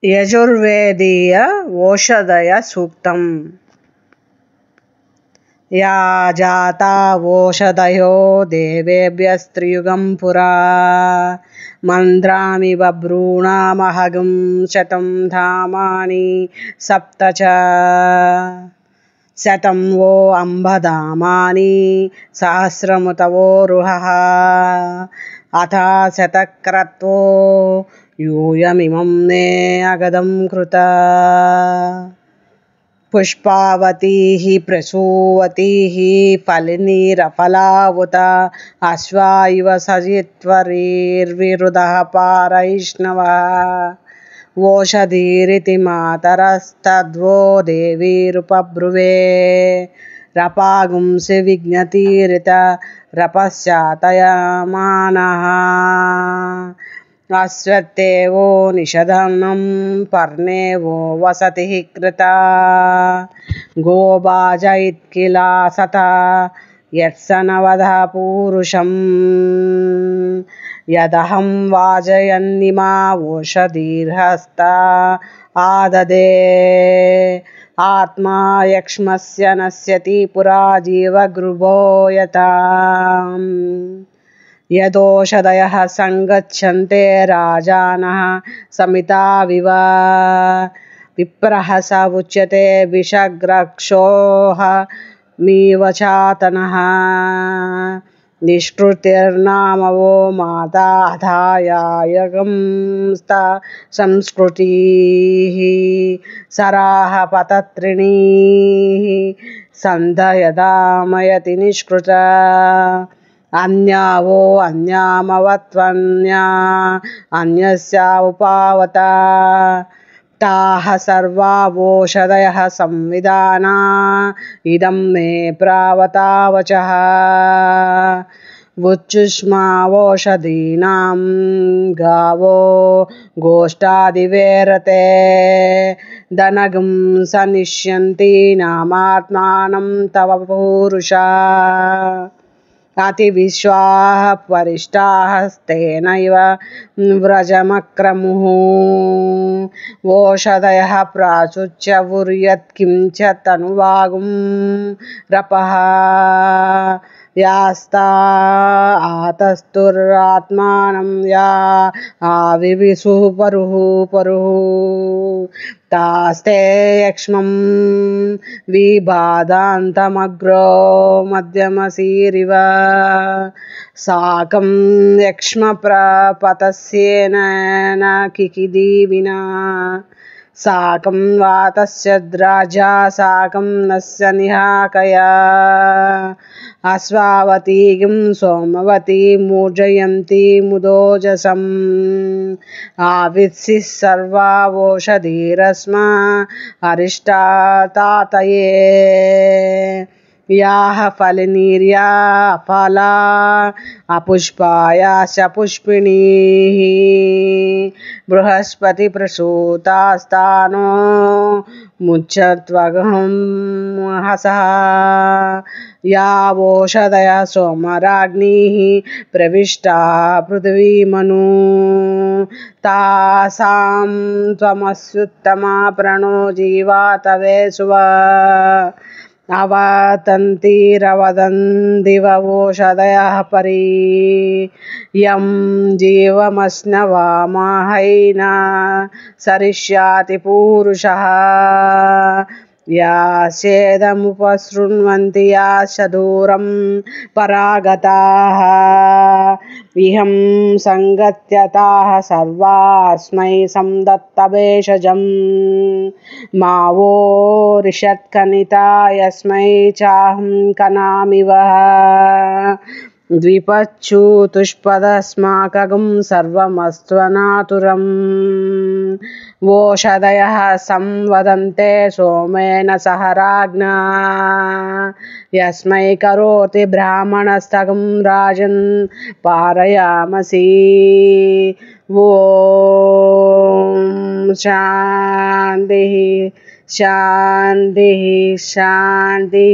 యజుర్వేదీయ ఓషధయ సూక్తం. Yeah జాతా ఓషధయో దేవేభ్యస్త్రియుగం పురా మంద్రామి బభ్రూణామహగం శతం ధామాని సప్త చ శతం వో అంబధామాని సహస్రముతవో రుహః అథ శతక్రత్వో యూయమిమం నే అగదం కృత పుష్పావతీః ప్రసూవతీః ఫలినీరఫలావుత అశ్వా ఇవ సజిత్వరీర్విరుదః పారైష్ణవः ఓషధీరితి మాతరస్తద్వో దేవీరుపబ్రువే రపాగుంసి విజ్ఞతీరిత రపశ్చాతయమానః అశ్వత్థేవో నిషధనం పర్ణేవో వసతిః కృతా గోబాజయిత్కిలాసత యత్సనవధ పూరుషం యదహం వాజయన్నిమా ఓషధీర్హస్త ఆదదే ఆత్మా యక్ష్మస్య నశ్యతి పురా జీవగృభో యథా యదోషధయః సంగచ్చంతే రాజానః సమితావివ విప్రః స ఉచ్యతే విషగ్రక్షోః మీవచాతనః నిష్కృతిర్నామవో మాతా అథాయాయగంస్త సంస్కృతిః సరాః పతత్రిణీః సంధయదామయతి నిష్కృత అన్యా వో అన్యామవత్వన్యా అన్యస్యా ఉపావత తాః సర్వా ఓషధయః సంవిధానా ఇదం మే ప్రావతావచః ఉచ్చుష్మావోషధీనాం గావో గోష్ఠాదివేరతే ధనగం సనిష్యంతి నామాత్మానం తవ పూరుషా అతివిశ్వాః పరిష్టాస్తేనైవ వ్రజమక్రముః ఓషధయః ప్రాచుచ్య వృయత్కించ తనువాగుం రపః యాస్తా ఆతస్తురాత్మానం యా ఆవివిశుః పరుః తాస్తే యక్ష్మం విబాధాంతమగ్రో మధ్యమసీరివ సాకం యక్ష్మ ప్రపతస్యేన కికిదీవినా సాకం వాతస్య ద్రాజా సాకం నస్య నిహాకయా అశ్వావతీం సోమవతీ మూర్జయంతి ముదోజసం ఆవిత్సిః సర్వా ఓషధీరస్మా అరిష్టా తాతయే యాః ఫలినీర్యా అఫలా అపుష్పాయాశ్చ పుష్పిణీః బృహస్పతి ప్రసూతాస్తానో ముచ్యత్వగం హసః యా ఓషధయ సోమరాజ్ఞీః ప్రవిష్టా పృథివీమను తాసాం త్వమస్యుత్తమా ప్రణో జీవాతవే సువ అవతంతిరవదందివ ఓషధయః పరి యం జీవమస్నవామహైనా సరిష్యాతి పూరుషः యాస్యేదముపశృణ్వంతి యాశ్చ పరాగతాః ఇహం సంగత్యతాః సర్వాస్మై సందత్త భేషజం మా వో రిషత్కనితా యస్మై చాహం కనామివ ద్విపచ్యుతుష్పదస్మాకగం సర్వమస్త్వనాతురం ఓషధయః సంవదంతే సోమేన సహ రాజ్ఞా యస్మై కరోతి బ్రాహ్మణస్తగం రాజన్ పారయామసి ఓం శాంతి శాంతి శాంతి.